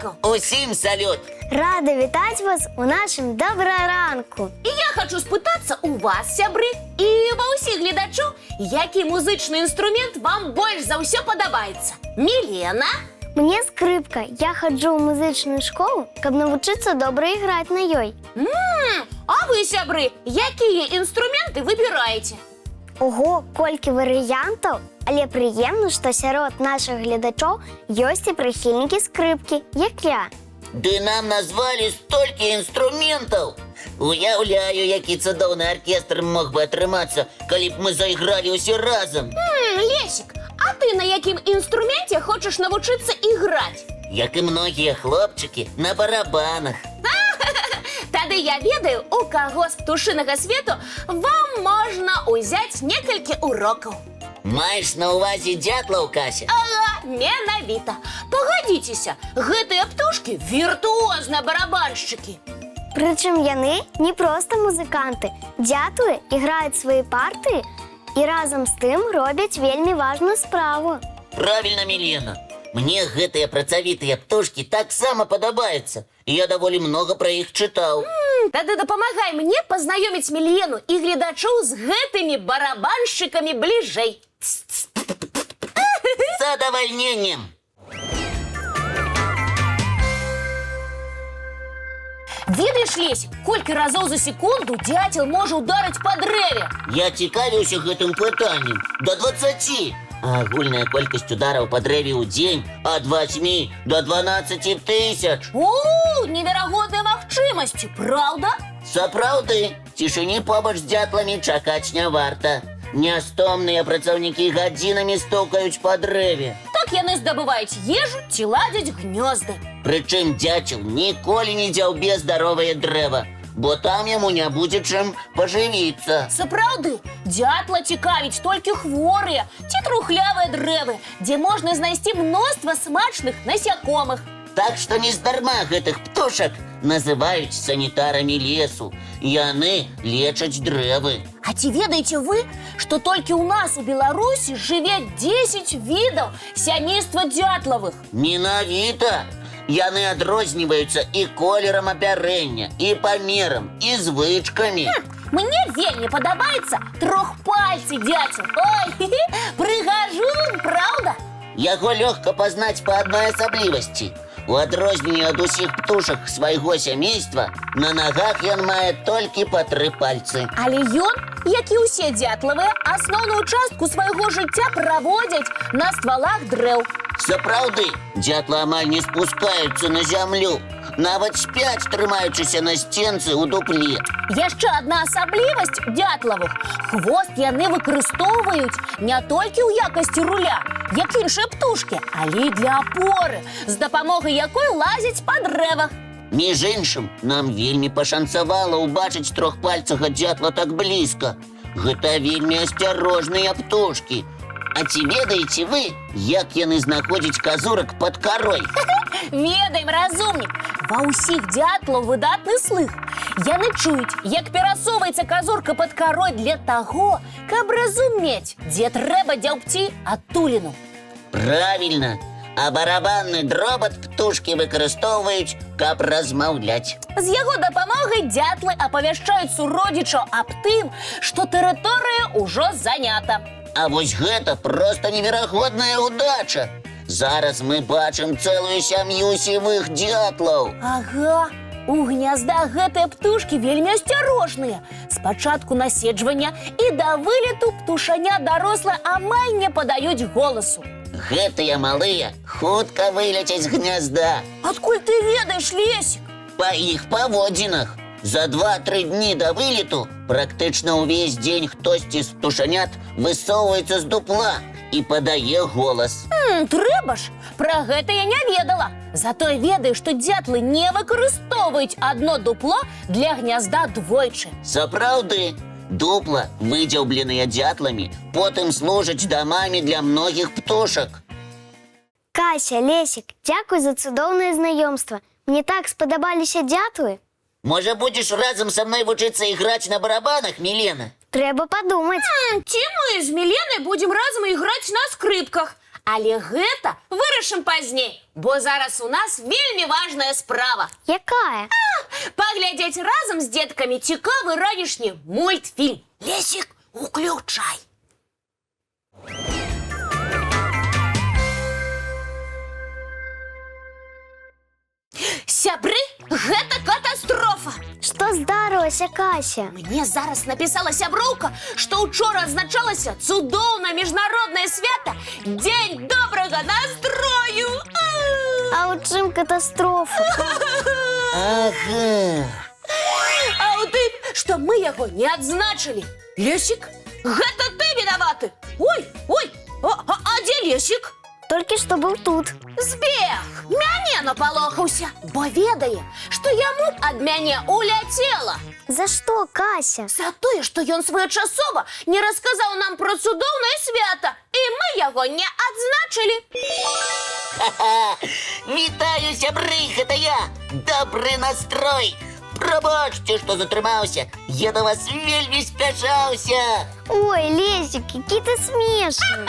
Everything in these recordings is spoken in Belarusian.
раночку! Усім салют! Рада вітати вас у нашому «Доброго ранку». І я хочу спитатися у вас, сябри, і ва усіх глядачів, який музичний інструмент вам більш за все подобається. Мілена? Мне скрипка. Я ходжу в музичную школу, каб навчитися добре грати на ёй. А ви, сябри, які інструменти вибираєте? Ого, колькі варыянтаў, але прыемна, што сярод нашых глядачоў ёсць і прыхільнікі скрипкі, як я. Ды нам назвалі столькі інструментаў. Уяўляю, які цудоўны аркестр мог бы атрымацца, калі б мы зайгралі ўсе разам. Лесік, а ти на яким інструменті хочеш навчитися іграти? Як і многія хлопчики, на барабанах. Тады я ведаю, у каго з птушиного світу вам можна узяти некалькі уроків. Маєш на увазі дятлаў, Кася? Ага, менавіта. Погодзіцеся, гэтыя птушкі віртуозна барабаншчыкі. Прычым яны не проста музыканты. Дятлы іграюць свае партыі і разам з тым робяць вельмі важную справу. Правильно, Мілена. Мне гэтыя працавітыя птушкі таксама падабаюцца. І я даволі много пра іх чытаў. Тады дапамагай мне пазнаёміць Мілену і гледачоў з гэтымі барабаншчыкамі бліжэй. З задавальненнем. Ведаеш, Лесік, колькі разоў за секунду дятел можа ударыць па дрэве? Я цікавіўся гэтым пытаннем. До 20. А агульная колькасць удараў па дрэве ў дзень ад 8 до 12 тысяч. Неверагодныя магчымасці, праўда? Сапраўды, цішыні побач з дятламі чакаць не варта. Нястомныя працаўнікі гадзінамі стукаюць па дрэве. Так яны здабываюць ежу ці ладзяць гнёзды. Прычым дзяцел ніколі не дзяўбе здаровае дрэва, бо там яму не будзе чым пажывіцца. Сапраўды, дятла цікавіць толькі хворыя ці трухлявыя дрэвы, дзе можна знайсці мноства смачных насякомых. Так што нездарма гэтых птушак называюць санітарамі лесу. Яны лечаць дрэвы. А ці ведаеце вы, што толькі ў нас у Беларусі жыве 10 відаў сямейства дятлавых? Менавіта! Яны адрозніваюцца і колерам апярэння, і памерам, і звычкамі. Мне вельмі падабаецца трохпальцы дятел. Ой, прыгажун, праўда? Яго лёгка пазнаць па адной асаблівасці. У адрозненне ад усіх птушак свайго сямейства, на нагах ён мае толькі па 3 пальцы. Але ён, як і ўсе дятлавыя, асноўную частку свайго жыцця праводзяць на ствалах дрэў. Сапраўды, дятлы амаль не спускаюцца на зямлю. Нават спяць, трымаючыся на сценцы ў дупле. Яшчэ адна асаблівасць дятлавых. Хвост яны выкарыстоўваюць не толькі ў якасці руля, як іншыя птушкі, але і для апоры, з дапамогай якой лазяць па дрэвах. Між іншым, нам вельмі пашанцавала ўбачыць трохпальцага дятла так блізка. Гэта вельмі асцярожныя птушкі. А ці ведаеце вы, як яны знаходзяць казурак пад карой? Ведаем, разумнік, ва ўсіх дятлаў выдатны слых. Яны чуюць, як перасоўваецца казурка пад карой для таго, каб разумець, дзе трэба дзяўбці адтуліну. Правильно. А барабанны дробат птушкі выкарыстоўваюць, каб размаўляць. З яго дапамогай дятлы апавяшчаюць суродзічаў аб тым, што тэрыторыя ўжо занята. А вось гэта проста неверагодная ўдача. Зараз мы бачым цэлую сям'ю сівых дятлаў. Ага, у гнязда гэтыя птушкі вельмі асцярожныя. Спачатку наседжвання і да вылету птушаня дарослыя амаль не падаюць голасу. Гэтыя малыя хутка вылецяць з гнязда. Адкуль ты ведаеш, Лесік? Па іх паводзінах. За 2-3 дні да вылету практычна ўвесь дзень хтосьці з птушанят высоўваецца з дупла і падае голас. Трэба ж, пра гэта я не ведала. Затое ведаю, што дятлы не выкарыстоўваюць адно дупло для гнязда двойчы. Сапраўды, дупла, выдзяўбленыя дятламі, потым служаць дамамі для многіх птушак. Кася, Лесік, дзякуй за цудоўнае знаёмства. Мне так спадабаліся дятлы. Можа, будзеш разам са мной вучыцца іграць на барабанах, Мілена? Трэба падумаць. Ці мы з Міленай будзем разам іграць на скрипках. Але гэта вырашым пазней, бо зараз у нас вельмі важная справа. Якая? Паглядзець разам з дзеткамі цікавы ранішні мультфільм. Лесік, уключай. Сябры, гэта катастрофа. Што здарылася, Кася? Мне зараз напісала сяброўка, што учора адзначалася цудоўнае міжнароднае свята Дзень добрага настрою. А ў чым катастрофа? Ага. А ў тым, што мы яго не адзначылі. Лесік, гэта ты вінаваты. Ой, а дзе Лесік? Толькі што быў тут. Збег, мяне напалохаўся, бо ведае, што яму ад мяне уляцела. За што, Кася? За тое, што ён своечасова не расказаў нам пра цудоўнае свята, і мы яго не адзначылі. Ха-ха. Вітаю, сябры, гэта я, добры настрой. Прабачце, што затрымаўся. Я да вас вельмі спяшаўся. Ой, Лесік, які ты смешны.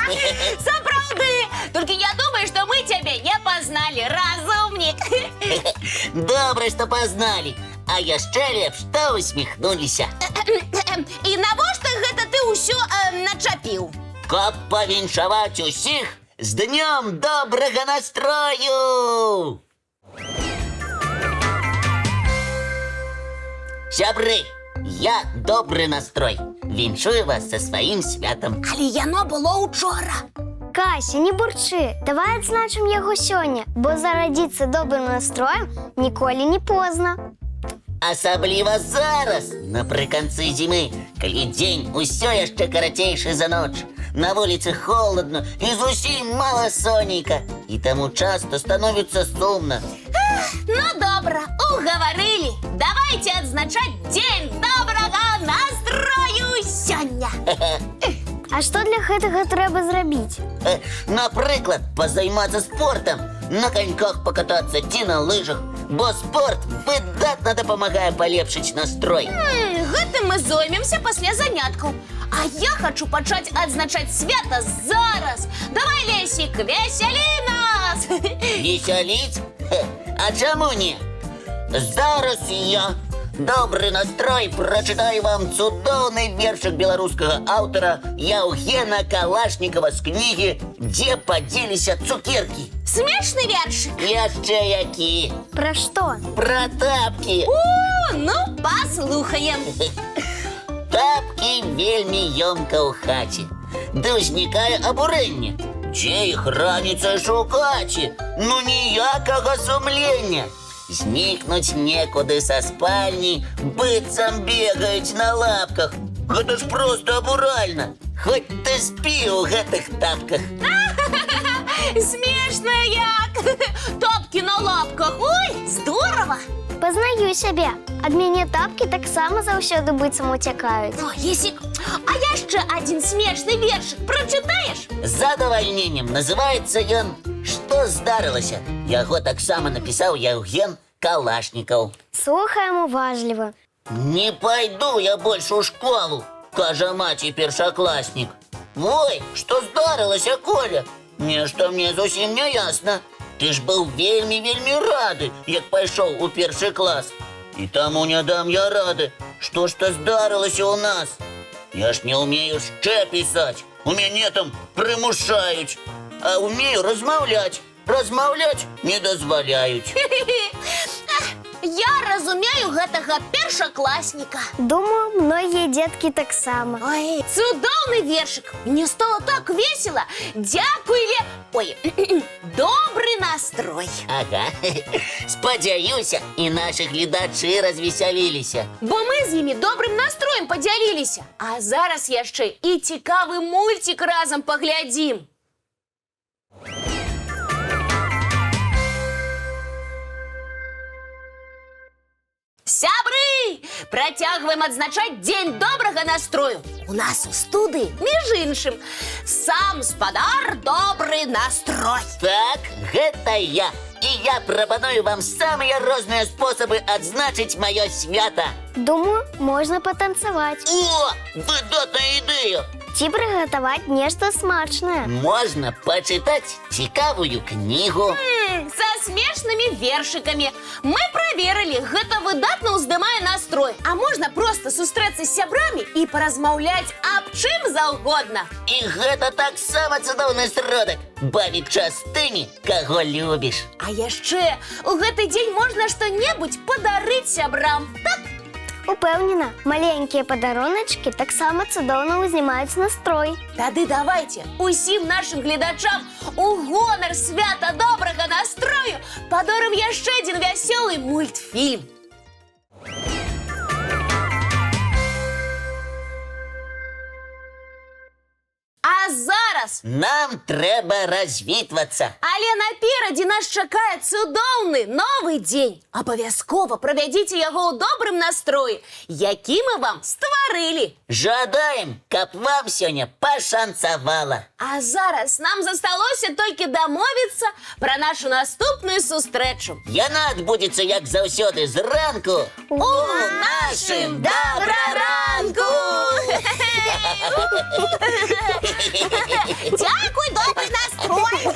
Сапраўды, толькі я думаю, што мы цябе не пазналі, разумнік. Добра, што пазналі. А яшчэ лепш, што усміхнуліся. І навошта гэта ты ўсё начапіў? Каб павіншаваць усіх з днём добрага настрою! Сябры, я добры настрой. Віншую вас са сваім святам. Але яно было учора. Кася, не бурчы, давай адзначым яго сёння, бо зарадзіцца добрым настроем ніколі не позна. Асабліва зараз, напрыканцы зімы, калі дзень усё яшчэ карацейшы за ноч. На вуліцы холодно і зусім мала сонейка, і таму часта становіцца сумна. Ну добра, угаварылі. Давайте адзначаць Дзень добрага настрою сёння. А што для гэтага трэба зрабіць? Напрыклад, пазаймацца спортам, на каньках пакатацца ці на лыжах, бо спорт выдатна дапамагае палепшыць настрой. Гэтым мы зоймемся пасля заняткаў. А я хачу пачаць адзначаць свята зараз. Давай, Лесік, весялі нас! Весяліць? А чаму не? Зараз я, добры настрой, прачытаю вам цудоўны вершык беларускага аўтара Яўгена Калашнікава з кнігі «Дзе падзеліся цукеркі». Смешны вершык. Яшчэ які? Пра што? Пра тапкі. Ну, паслухаем. Тапкі вельмі ёмка ў хаце. Ды ўзнікае абурэнне. Дзе іх раніцай шукаць? Ну ніякага сумлення. Знікнуць некуды са спальні, быццам бегаюць на лапках. Гэта ж проста абуральна. Хоць ты спі ў гэтых тапках. Смешна як. Тапкі на лапках. Ой, здорова. Пазнаю сябе. Ад мяне тапкі таксама заўсёды быццам уцякаюць. О, Лесік, а яшчэ адзін смешны вершык прачытаеш? З задавальненнем называецца ён «Што здарылася?». Яго таксама напісаў Яўген Калашнікаў. Слухаем уважліва. «Не пайду я больш у школу», кажа маці першакласнік. «Ой, што здарылася, Коля? Нешта мне зусім не ясна. Ты ж быў вельмі рады, як пайшоў у першы клас. І таму не дам я рады, што ж то здарылася ў нас. Я ж не ўмею шчэ пісаць, у мяне там прымушаюць, а ўмею размаўляць. Размаўляць не дазваляюць». Я разумею гэтага першакласніка. Думаю, многія дзеткі таксама. Ой, цудоўны вершык. Мне стало так весело. Дзякуй, Ой, добры настрой. Ага, спадзяюся, і нашы гледачы развесяліліся. Бо мы з імі добрым настроем падзяліліся. А зараз яшчэ і цікавы мульцік разам паглядзім. Сябры! Працягваем адзначаць Дзень добрага настрою. У нас у студыі, між іншым, сам спадар добры настрой. Так, гэта я. І я прапаную вам самыя розныя спосабы адзначыць маё свята. Думаю, можна патанцаваць. О, выдатная ідэя! ці прыгатаваць нешта смачнае. Можна пачытаць цікавую кнігу. Со смешными вершиками. Мы проверили, гэта выдатна ўздымае настрой. А можна просто сустрэцца з сябрамі і паразмаўляць аб чым заўгодна. І гэта таксама цудоўны сродак бавіць час з тымі, каго любіш. А яшчэ у гэты дзень можна што-небудзь падарыць сябрам. Так? Упэўнена, маленькія падароначкі таксама цудоўна ўзнімаюць настрой. Тады давайте усім нашим гледачам у гонар свята добрага настрою падорым яшчэ адзін вясёлы мультфільм. А зараз Нам трэба развітвацца. але наперадзе нас чакае цудоўны новы дзень. Абавязкова правядзіце яго ў добрым настроі, які мы вам стварылі. Жадаем, каб вам сёння пашанцавала. А зараз нам засталося толькі дамовіцца пра нашу наступную сустрэчу. Яна адбудзецца, як заўсёды, зранку У нашым добраранку! Дякуй, добрый настрой!